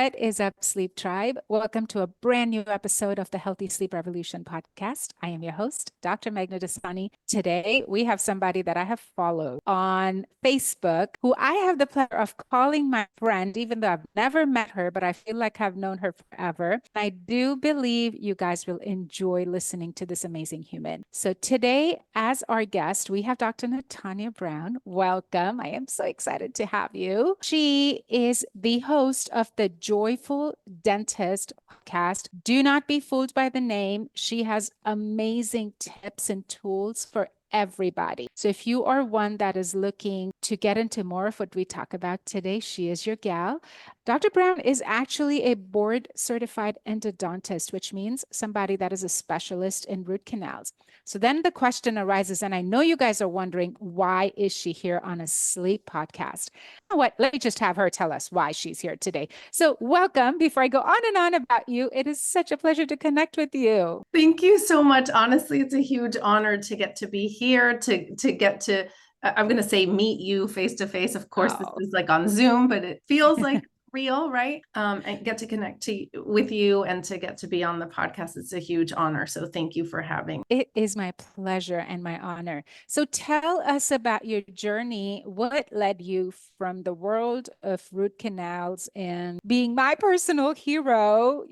What is up, Sleep Tribe? Welcome to a brand new episode of the Healthy Sleep Revolution podcast. I am your host, Dr. Meghna Dassani. Today, we have somebody that I have followed on Facebook who I have the pleasure of calling my friend, even though I've never met her, but I feel like I've known her forever. I do believe you guys will enjoy listening to this amazing human. So today, as our guest, we have Dr. Natanya Brown. Welcome. I am so excited to have you. She is the host of the Joyful Dentist podcast. Do not be fooled by the name. She has amazing tips and tools for everybody. So if you are one that is looking to get into more of what we talk about today, she is your gal. Dr. Brown is actually a board certified endodontist, which means somebody that is a specialist in root canals. So then the question arises, and I know you guys are wondering, why is she here on a sleep podcast? You know what? Let me just have her tell us why she's here today. So welcome. Before I go on and on about you, it is such a pleasure to connect with you. Thank you so much. Honestly, it's a huge honor to get to be here, to get to, I'm going to say, meet you face to face. Of course, This is like on Zoom, but it feels like real, right? And get to connect with you and to get to be on the podcast. It's a huge honor. So thank you for having me. It is my pleasure and my honor. So tell us about your journey. What led you from the world of root canals and being my personal hero,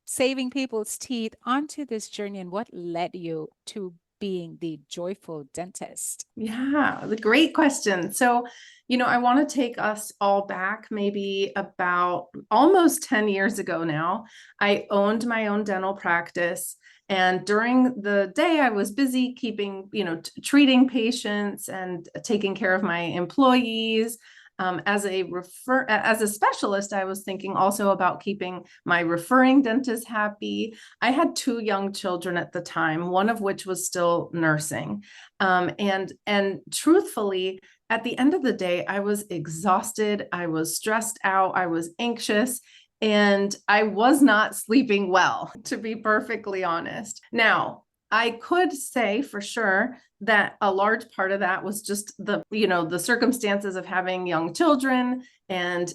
saving people's teeth, onto this journey, and what led you to being the joyful dentist? Yeah, the great question. So, I want to take us all back maybe about almost 10 years ago now. I owned my own dental practice. And during the day, I was busy keeping, treating patients and taking care of my employees. As a specialist, I was thinking also about keeping my referring dentists happy. I had 2 young children at the time, one of which was still nursing. And truthfully, at the end of the day, I was exhausted. I was stressed out. I was anxious. And I was not sleeping well, to be perfectly honest. Now, I could say for sure that a large part of that was just the circumstances of having young children. And,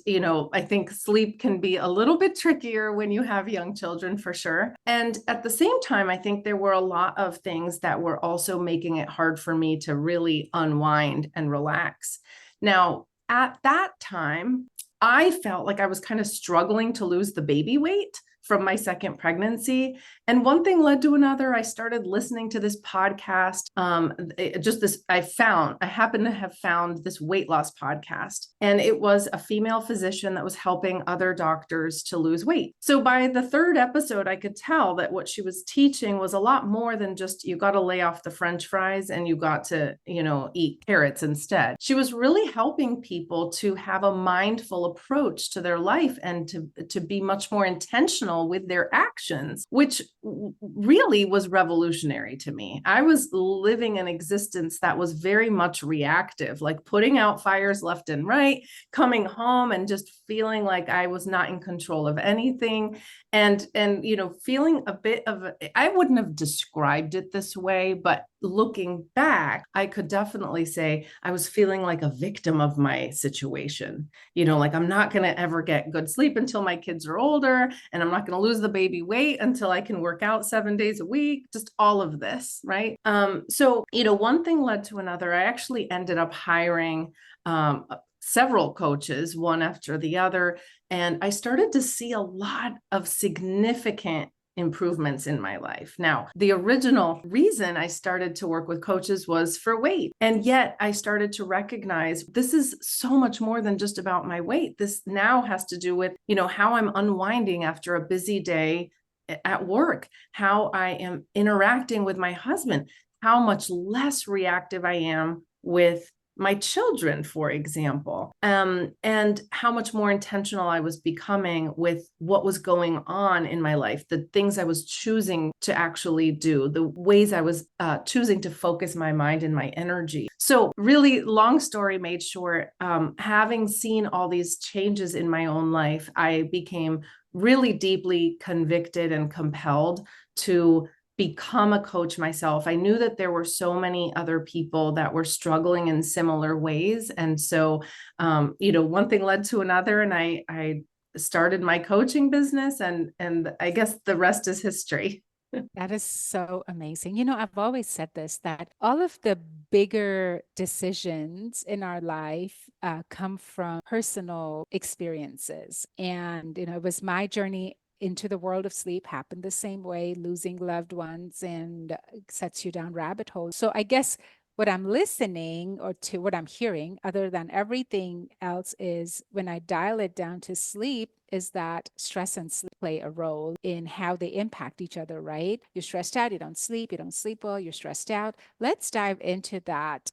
I think sleep can be a little bit trickier when you have young children, for sure. And at the same time, I think there were a lot of things that were also making it hard for me to really unwind and relax. Now, at that time, I felt like I was kind of struggling to lose the baby weight from my second pregnancy. And one thing led to another. I started listening to this podcast. I happened to have found this weight loss podcast, and it was a female physician that was helping other doctors to lose weight. So by the 3rd episode, I could tell that what she was teaching was a lot more than just, you got to lay off the French fries and you got to, eat carrots instead. She was really helping people to have a mindful approach to their life and to be much more intentional with their actions, which really was revolutionary to me. I was living an existence that was very much reactive, like putting out fires left and right, coming home and just feeling like I was not in control of anything. And feeling a bit of, I wouldn't have described it this way, but looking back, I could definitely say I was feeling like a victim of my situation. Like I'm not going to ever get good sleep until my kids are older, and I'm not going to lose the baby weight until I can work out 7 days a week, just all of this, right? So, one thing led to another. I actually ended up hiring several coaches, one after the other, and I started to see a lot of significant improvements in my life. Now, the original reason I started to work with coaches was for weight. And yet I started to recognize this is so much more than just about my weight. This now has to do with, how I'm unwinding after a busy day at work, how I am interacting with my husband, how much less reactive I am with my children, for example, and how much more intentional I was becoming with what was going on in my life, the things I was choosing to actually do, the ways I was choosing to focus my mind and my energy. So really, long story made short, having seen all these changes in my own life, I became really deeply convicted and compelled to become a coach myself. I knew that there were so many other people that were struggling in similar ways. And so, one thing led to another, and I started my coaching business, and I guess the rest is history. That is so amazing. I've always said this, that all of the bigger decisions in our life come from personal experiences. And, it was my journey into the world of sleep happened the same way, losing loved ones and sets you down rabbit holes. So I guess what I'm listening or to what I'm hearing, other than everything else, is when I dial it down to sleep, is that stress and sleep play a role in how they impact each other, right? You're stressed out, you don't sleep well, you're stressed out. Let's dive into that.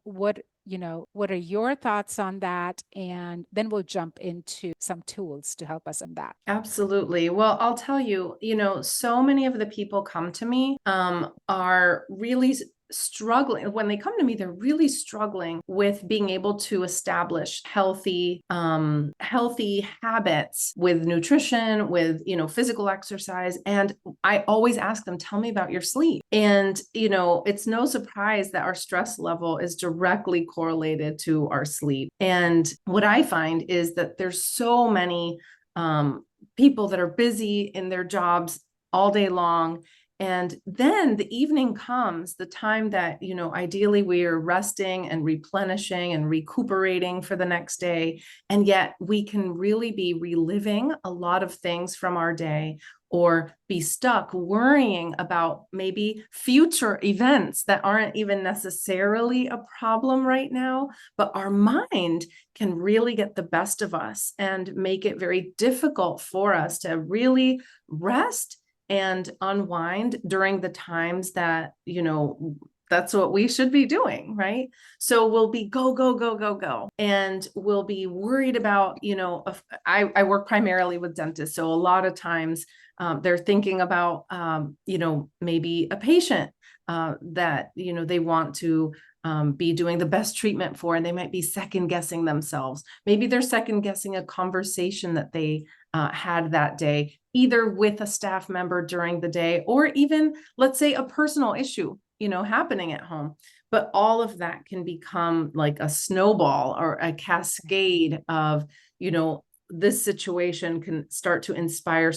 What are your thoughts on that? And then we'll jump into some tools to help us on that. Absolutely. Well, I'll tell you, so many of the people come to me are really struggling. When they come to me, they're really struggling with being able to establish healthy habits with nutrition, with, physical exercise. And I always ask them, tell me about your sleep. And, it's no surprise that our stress level is directly correlated to our sleep. And what I find is that there's so many people that are busy in their jobs all day long. And then the evening comes, the time that, ideally we are resting and replenishing and recuperating for the next day. And yet we can really be reliving a lot of things from our day, or be stuck worrying about maybe future events that aren't even necessarily a problem right now, but our mind can really get the best of us and make it very difficult for us to really rest and unwind during the times that, that's what we should be doing, right? So we'll be go, go, go, go, go. And we'll be worried about, I work primarily with dentists. So a lot of times they're thinking about, maybe a patient that, they want to be doing the best treatment for, and they might be second guessing themselves. Maybe they're second guessing a conversation that they had that day, either with a staff member during the day, or even, let's say, a personal issue, happening at home. But all of that can become like a snowball or a cascade of, this situation can start to inspire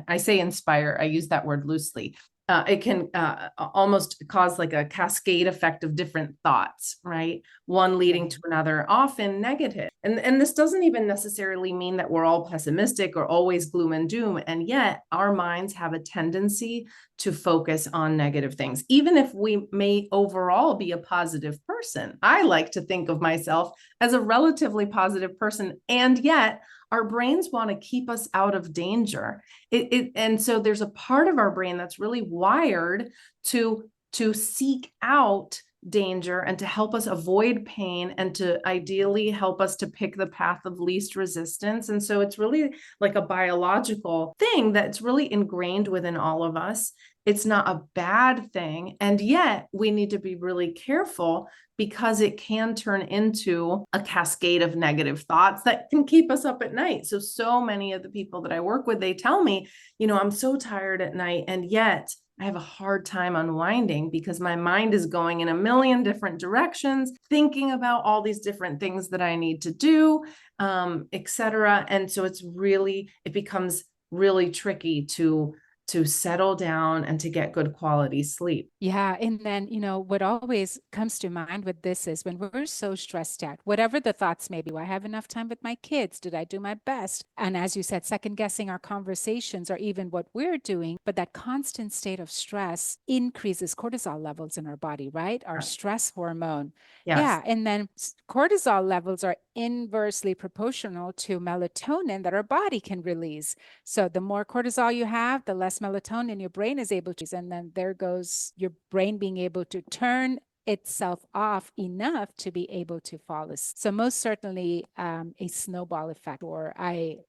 I say inspire, I use that word loosely. It can almost cause like a cascade effect of different thoughts, right? One leading to another, often negative. And this doesn't even necessarily mean that we're all pessimistic or always gloom and doom. And yet our minds have a tendency to focus on negative things, even if we may overall be a positive person. I like to think of myself as a relatively positive person, and yet our brains want to keep us out of danger. And so there's a part of our brain that's really wired to seek out danger and to help us avoid pain and to ideally help us to pick the path of least resistance. And so it's really like a biological thing that's really ingrained within all of us. It's not a bad thing. And yet we need to be really careful, because it can turn into a cascade of negative thoughts that can keep us up at night. So many of the people that I work with, they tell me, I'm so tired at night, and yet I have a hard time unwinding because my mind is going in a million different directions, thinking about all these different things that I need to do, et cetera. And so it becomes really tricky to settle down and to get good quality sleep. Yeah. And then, what always comes to mind with this is when we're so stressed out, whatever the thoughts may be, do I have enough time with my kids? Did I do my best? And as you said, second guessing our conversations or even what we're doing, but that constant state of stress increases cortisol levels in our body, right? Our stress hormone. Yes. Yeah. And then cortisol levels are inversely proportional to melatonin that our body can release. So the more cortisol you have, the less melatonin your brain is able to, and then there goes your brain being able to turn itself off enough to be able to fall asleep. So most certainly a snowball effect, or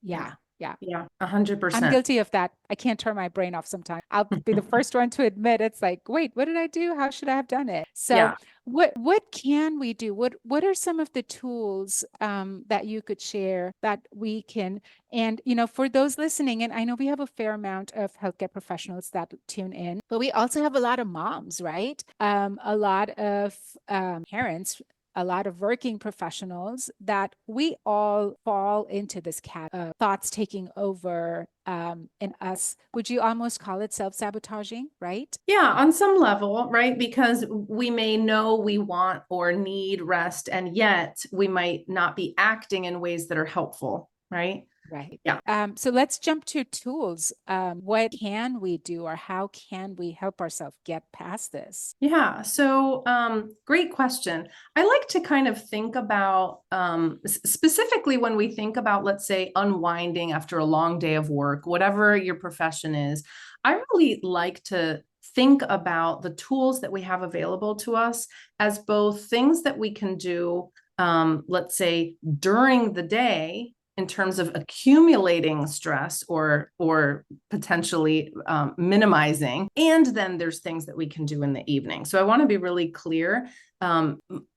yeah. 100%. I'm guilty of that. I can't turn my brain off sometimes. I'll be the first one to admit it's like, wait, what did I do? How should I have done it? So what can we do? What are some of the tools that you could share that we can, and for those listening, and I know we have a fair amount of healthcare professionals that tune in, but we also have a lot of moms, right? A lot of parents a lot of working professionals, that we all fall into this cat thoughts taking over in us. Would you almost call it self-sabotaging, right? Yeah, on some level, right? Because we may know we want or need rest, and yet we might not be acting in ways that are helpful, right? Right. Yeah. So let's jump to tools. What can we do, or how can we help ourselves get past this? Yeah. So, great question. I like to kind of think about, specifically when we think about, let's say, unwinding after a long day of work, whatever your profession is. I really like to think about the tools that we have available to us as both things that we can do, let's say, during the day, in terms of accumulating stress or potentially minimizing. And then there's things that we can do in the evening. So I want to be really clear.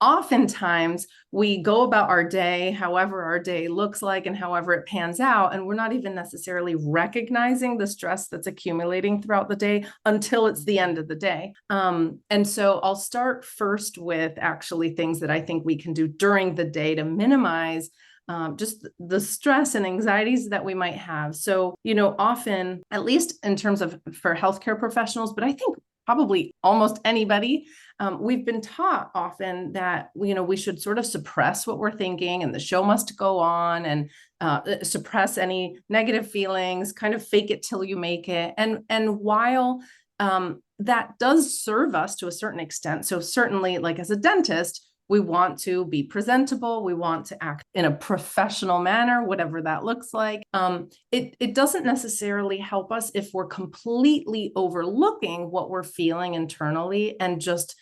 Oftentimes we go about our day, however our day looks like and however it pans out, and we're not even necessarily recognizing the stress that's accumulating throughout the day until it's the end of the day. And so I'll start first with actually things that I think we can do during the day to minimize just the stress and anxieties that we might have. So, often, at least in terms of for healthcare professionals, but I think probably almost anybody, we've been taught often that, we should sort of suppress what we're thinking and the show must go on, and suppress any negative feelings, kind of fake it till you make it. And while that does serve us to a certain extent, so certainly, like as a dentist, we want to be presentable. We want to act in a professional manner, whatever that looks like. It doesn't necessarily help us if we're completely overlooking what we're feeling internally and just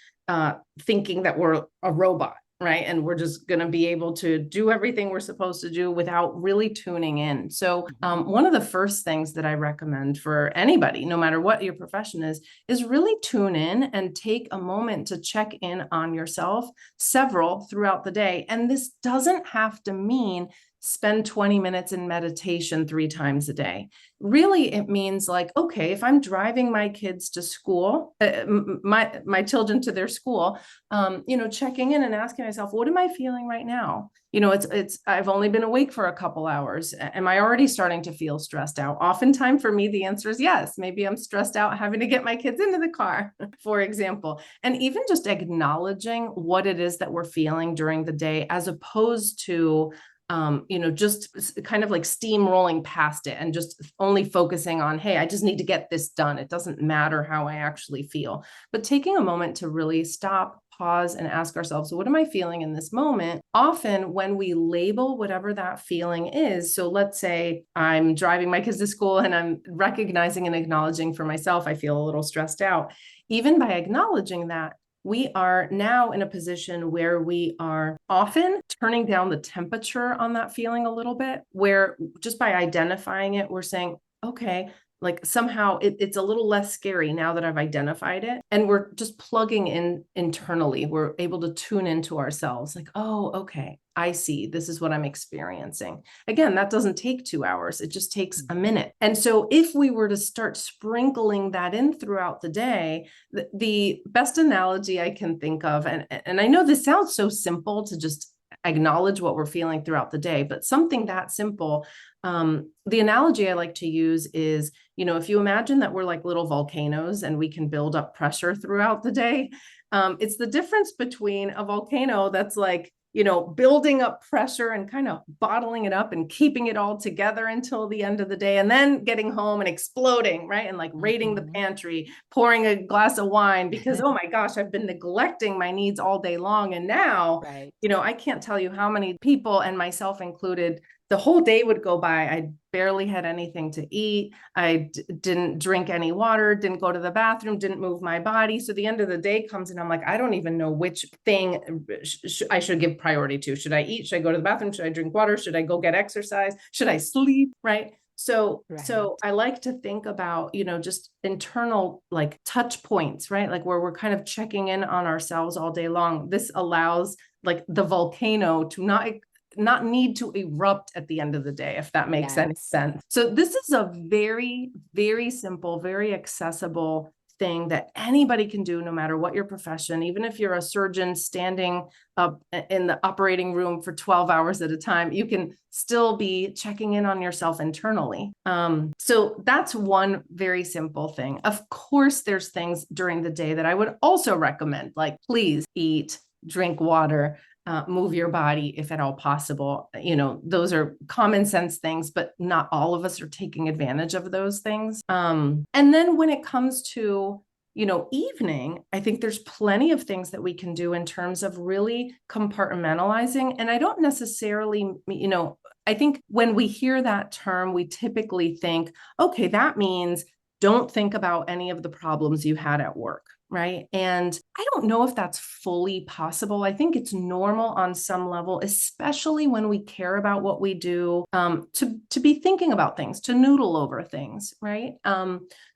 thinking that we're a robot, right? And we're just going to be able to do everything we're supposed to do without really tuning in. So one of the first things that I recommend for anybody, no matter what your profession is really tune in and take a moment to check in on yourself, several throughout the day. And this doesn't have to mean spend 20 minutes in meditation 3 times a day. Really, it means like, okay, if I'm driving my kids to school, my children to their school, checking in and asking myself, what am I feeling right now? I've only been awake for a couple hours. Am I already starting to feel stressed out? Oftentimes for me, the answer is yes. Maybe I'm stressed out having to get my kids into the car, for example. And even just acknowledging what it is that we're feeling during the day, as opposed to just kind of like steamrolling past it and just only focusing on, hey, I just need to get this done. It doesn't matter how I actually feel, but taking a moment to really stop, pause, and ask ourselves, what am I feeling in this moment? Often when we label whatever that feeling is, so let's say I'm driving my kids to school and I'm recognizing and acknowledging for myself, I feel a little stressed out. Even by acknowledging that, we are now in a position where we are often turning down the temperature on that feeling a little bit, where just by identifying it, we're saying, okay, like somehow it's a little less scary now that I've identified it. And we're just plugging in internally. We're able to tune into ourselves like, oh, okay, I see. This is what I'm experiencing. Again, that doesn't take 2 hours. It just takes a minute. And so if we were to start sprinkling that in throughout the day, the best analogy I can think of, and I know this sounds so simple to just acknowledge what we're feeling throughout the day, but something that simple, the analogy I like to use is, if you imagine that we're like little volcanoes and we can build up pressure throughout the day, it's the difference between a volcano that's like, building up pressure and kind of bottling it up and keeping it all together until the end of the day, and then getting home and exploding, right? And like raiding the pantry, pouring a glass of wine because, oh my gosh, I've been neglecting my needs all day long. And now, Right. I can't tell you how many people, and myself included, the whole day would go by. I barely had anything to eat. I didn't drink any water, didn't go to the bathroom, didn't move my body. So the end of the day comes and I'm like, I don't even know which thing I should give priority to. Should I eat? Should I go to the bathroom? Should I drink water? Should I go get exercise? Should I sleep? Right. So I like to think about, just internal like touch points, right? Like where we're kind of checking in on ourselves all day long. This allows like the volcano to not need to erupt at the end of the day, if that makes any sense. So this is a very, very simple, very accessible thing that anybody can do, no matter what your profession, even if you're a surgeon standing up in the operating room for 12 hours at a time, you can still be checking in on yourself internally. So that's one very simple thing. Of course, there's things during the day that I would also recommend, like please eat, drink water, move your body if at all possible. Those are common sense things, but not all of us are taking advantage of those things. And then when it comes to evening, I think there's plenty of things that we can do in terms of really compartmentalizing. And I don't necessarily, I think when we hear that term, we typically think, okay, that means don't think about any of the problems you had at work, right? And I don't know if that's fully possible. I think it's normal on some level, especially when we care about what we do, to be thinking about things, to noodle over things, right?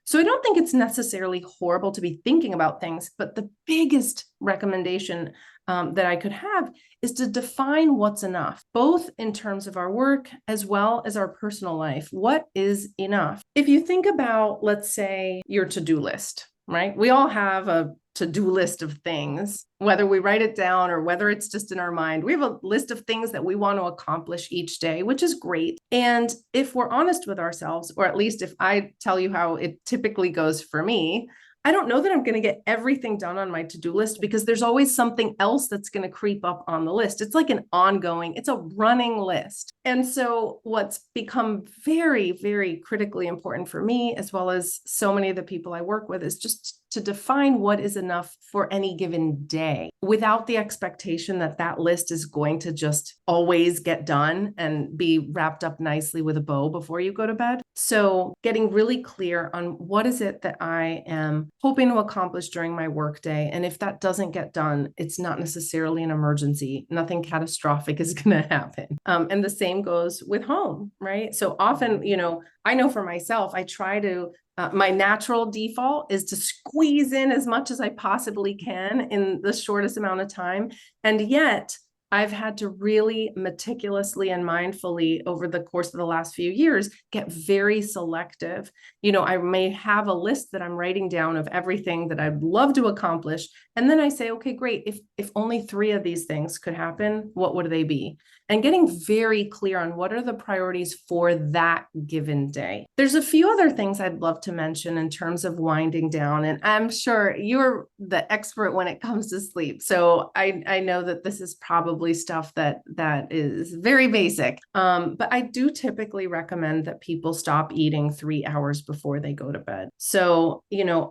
So I don't think it's necessarily horrible to be thinking about things, but the biggest recommendation that I could have is to define what's enough, both in terms of our work as well as our personal life. What is enough? If you think about, let's say, your to-do list, right? We all have a to-do list of things, whether we write it down or whether it's just in our mind. We have a list of things that we want to accomplish each day, which is great. And if we're honest with ourselves, or at least if I tell you how it typically goes for me, I don't know that I'm going to get everything done on my to-do list because there's always something else that's going to creep up on the list. It's like it's a running list. And so what's become very, very critically important for me, as well as so many of the people I work with, is just to define what is enough for any given day without the expectation that that list is going to just always get done and be wrapped up nicely with a bow before you go to bed. So getting really clear on what is it that I am hoping to accomplish during my workday. And if that doesn't get done, it's not necessarily an emergency. Nothing catastrophic is going to happen. And the same goes with home, right? So often, I know for myself, I try to my natural default is to squeeze in as much as I possibly can in the shortest amount of time. And yet I've had to really meticulously and mindfully over the course of the last few years, get very selective. I may have a list that I'm writing down of everything that I'd love to accomplish. And then I say, okay, great. If only 3 of these things could happen, what would they be? And getting very clear on what are the priorities for that given day. There's a few other things I'd love to mention in terms of winding down. And I'm sure you're the expert when it comes to sleep. So I know that this is probably stuff that is very basic. But I do typically recommend that people stop eating 3 hours before they go to bed. So,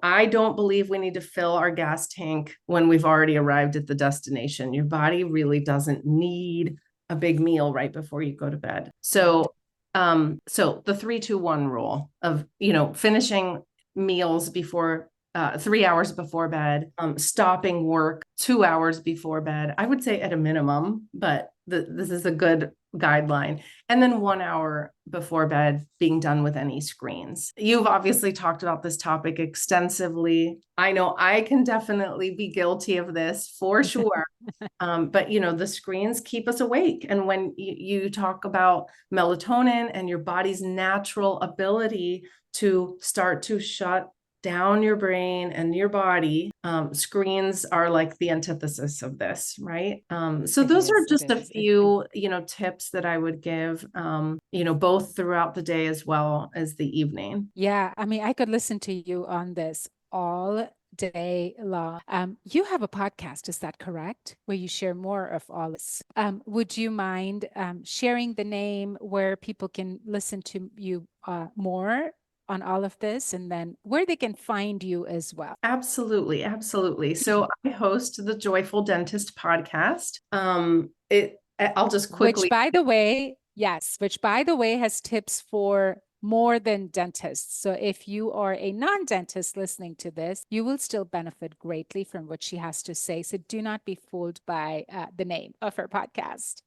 I don't believe we need to fill our gas tank when we've already arrived at the destination. Your body really doesn't need a big meal right before you go to bed. So the 3-2-1 rule of, finishing meals before 3 hours before bed, stopping work 2 hours before bed, I would say at a minimum, but this is a good guideline. And then 1 hour before bed, being done with any screens. You've obviously talked about this topic extensively. I know I can definitely be guilty of this for sure. But the screens keep us awake. And when you talk about melatonin and your body's natural ability to start to shut down your brain and your body, screens are like the antithesis of this, right? So those are just a few, tips that I would give, both throughout the day as well as the evening. Yeah, I mean, I could listen to you on this all day long. You have a podcast, is that correct? Where you share more of all this. Would you mind sharing the name where people can listen to you more on all of this, and then where they can find you as well? Absolutely. Absolutely. So I host the Joyful Dentist Podcast. I'll just quickly. Which by the way has tips for more than dentists. So if you are a non-dentist listening to this, you will still benefit greatly from what she has to say. So do not be fooled by the name of her podcast.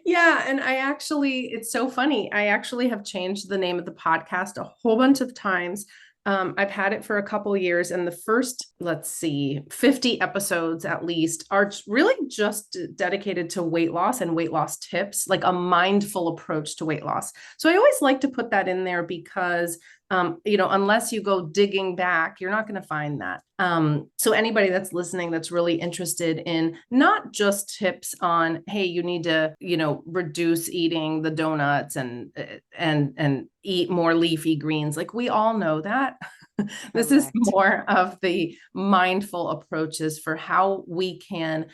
Yeah. And it's so funny. I actually have changed the name of the podcast a whole bunch of times. I've had it for a couple of years, and the first let's see, 50 episodes at least are really just dedicated to weight loss and weight loss tips, like a mindful approach to weight loss. So I always like to put that in there because unless you go digging back, you're not going to find that. So anybody that's listening that's really interested in not just tips on, hey, you need to, reduce eating the donuts and eat more leafy greens. Like we all know that. This is more of the mindful approaches for how we can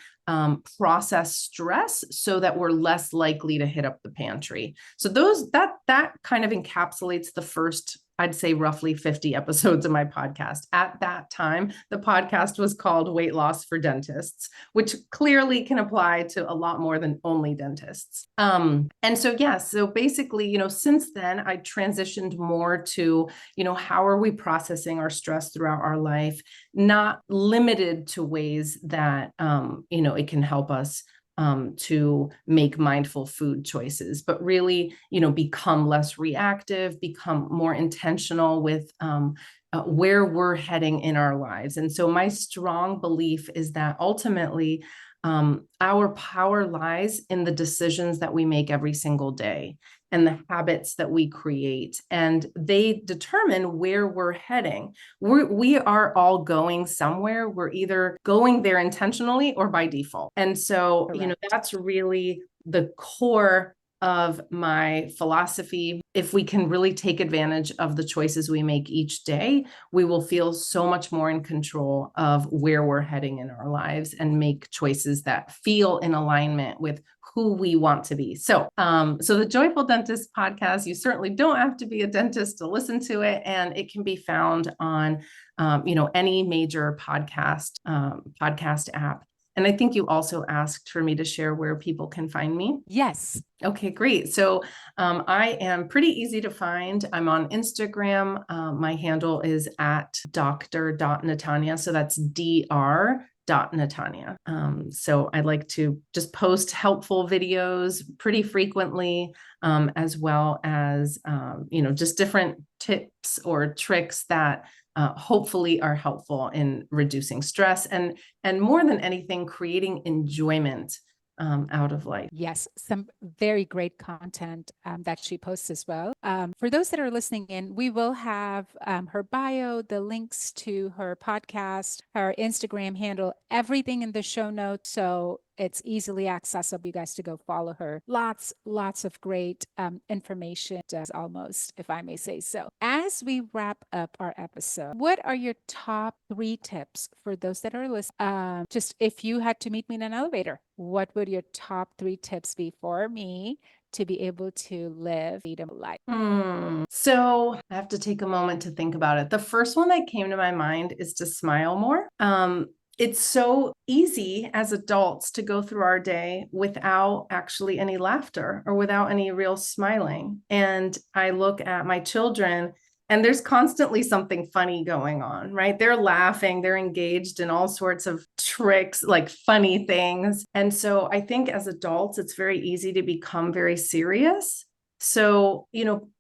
process stress so that we're less likely to hit up the pantry. So that kind of encapsulates the first, I'd say, roughly 50 episodes of my podcast. At that time, the podcast was called Weight Loss for Dentists, which clearly can apply to a lot more than only dentists. So basically, since then, I transitioned more to, how are we processing our stress throughout our life, not limited to ways that, it can help us to make mindful food choices, but really, become less reactive, become more intentional with where we're heading in our lives. And so my strong belief is that ultimately, our power lies in the decisions that we make every single day and the habits that we create, and they determine where we're heading. We are all going somewhere. We're either going there intentionally or by default. And so, that's really the core of my philosophy. If we can really take advantage of the choices we make each day, we will feel so much more in control of where we're heading in our lives and make choices that feel in alignment with who we want to be. So the Joyful Dentist podcast, you certainly don't have to be a dentist to listen to it. And it can be found on, any major podcast app. And I think you also asked for me to share where people can find me. Yes. Okay, great. So I am pretty easy to find. I'm on Instagram. My handle is at dr.natanya. So that's dr.natanya. So I like to just post helpful videos pretty frequently, as well as, just different tips or tricks that hopefully are helpful in reducing stress and more than anything, creating enjoyment out of life. Yes, some very great content that she posts as well. For those that are listening in, we will have her bio, the links to her podcast, her Instagram handle, everything in the show notes. So it's easily accessible. You guys to go follow her. Lots of great information, almost, if I may say so. As we wrap up our episode, what are your top 3 tips for those that are listening? Just if you had to meet me in an elevator, what would your top 3 tips be for me to be able to live freedom life? So I have to take a moment to think about it. The first one that came to my mind is to smile more. It's so easy as adults to go through our day without actually any laughter or without any real smiling. And I look at my children and there's constantly something funny going on, right? They're laughing, they're engaged in all sorts of tricks, like funny things. And so I think as adults, it's very easy to become very serious. So,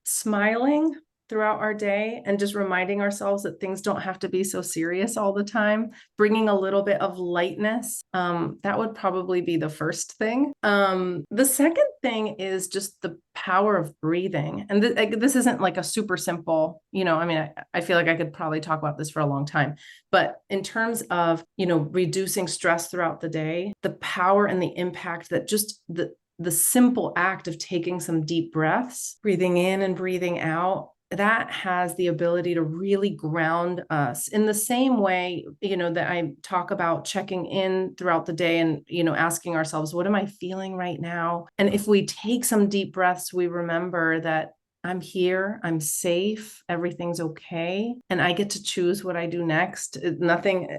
smiling throughout our day and just reminding ourselves that things don't have to be so serious all the time, bringing a little bit of lightness. That would probably be the first thing. The second thing is just the power of breathing. And this isn't like a super simple, I feel like I could probably talk about this for a long time, but in terms of, reducing stress throughout the day, the power and the impact that just the simple act of taking some deep breaths, breathing in and breathing out, that has the ability to really ground us in the same way, that I talk about checking in throughout the day and, asking ourselves, what am I feeling right now? And if we take some deep breaths, we remember that I'm here, I'm safe, everything's okay, and I get to choose what I do next. Nothing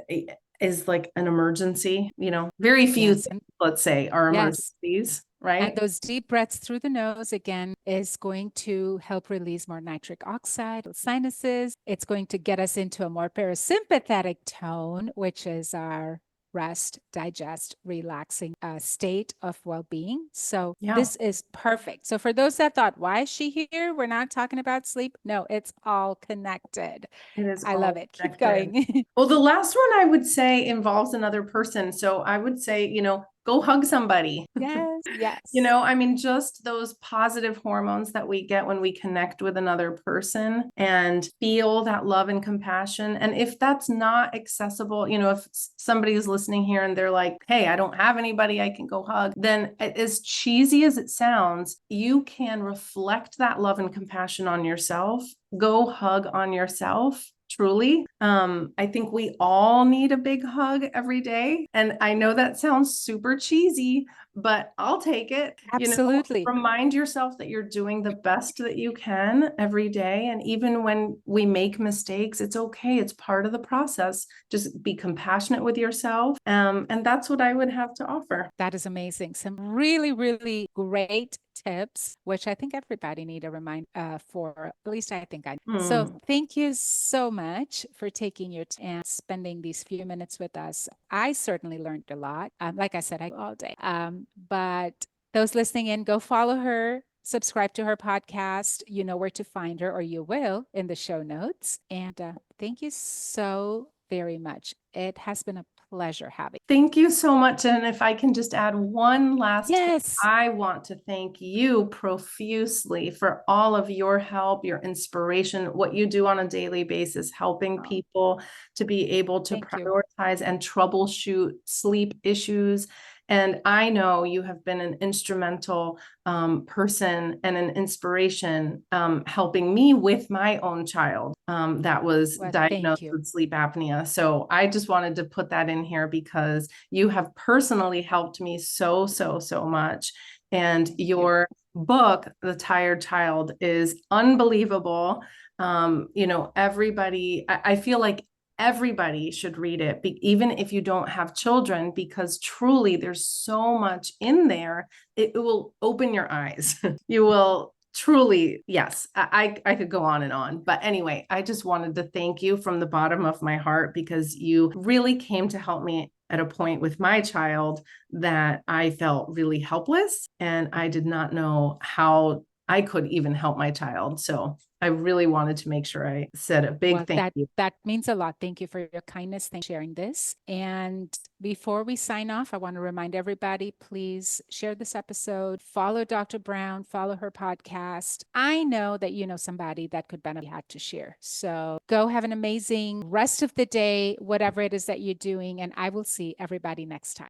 is like an emergency, very few things, let's say, are emergencies. Right. And those deep breaths through the nose, again, is going to help release more nitric oxide, sinuses. It's going to get us into a more parasympathetic tone, which is our rest, digest, relaxing state of well-being. So Yeah. this is perfect. So for those that thought, why is she here? We're not talking about sleep. No, it's all connected. It is I all love it. Keep connected. going. Well, the last one I would say involves another person. So I would say, go hug somebody. Yes, yes. I mean, just those positive hormones that we get when we connect with another person and feel that love and compassion. And if that's not accessible, if somebody is listening here and they're like, hey, I don't have anybody I can go hug, then as cheesy as it sounds, you can reflect that love and compassion on yourself. Go hug on yourself. Truly. I think we all need a big hug every day. And I know that sounds super cheesy, but I'll take it. Absolutely. Remind yourself that you're doing the best that you can every day. And even when we make mistakes, it's okay. It's part of the process. Just be compassionate with yourself. And that's what I would have to offer. That is amazing. Some really, really great tips, which I think everybody need a reminder for. At least I think I. So thank you so much for taking your time and spending these few minutes with us. I certainly learned a lot. Like I said, I all day. But those listening in, go follow her. Subscribe to her podcast. You know where to find her, or you will in the show notes. And thank you so very much. It has been a pleasure having. Thank you so much. And if I can just add one last thing, I want to thank you profusely for all of your help, your inspiration, what you do on a daily basis, helping people to be able to prioritize and troubleshoot sleep issues. And I know you have been an instrumental person and an inspiration helping me with my own child that was diagnosed with sleep apnea. So I just wanted to put that in here because you have personally helped me so much. And your book, The Tired Child, is unbelievable. Everybody, I feel like everybody should read it, even if you don't have children, because truly there's so much in there. It will open your eyes. You will truly, yes, I could go on and on. But anyway, I just wanted to thank you from the bottom of my heart because you really came to help me at a point with my child that I felt really helpless and I did not know how I could even help my child. So I really wanted to make sure I said a big thank you. That means a lot. Thank you for your kindness. Thanks for sharing this. And before we sign off, I want to remind everybody, please share this episode, follow Dr. Brown, follow her podcast. I know that you know somebody that could benefit had to share. So go have an amazing rest of the day, whatever it is that you're doing. And I will see everybody next time.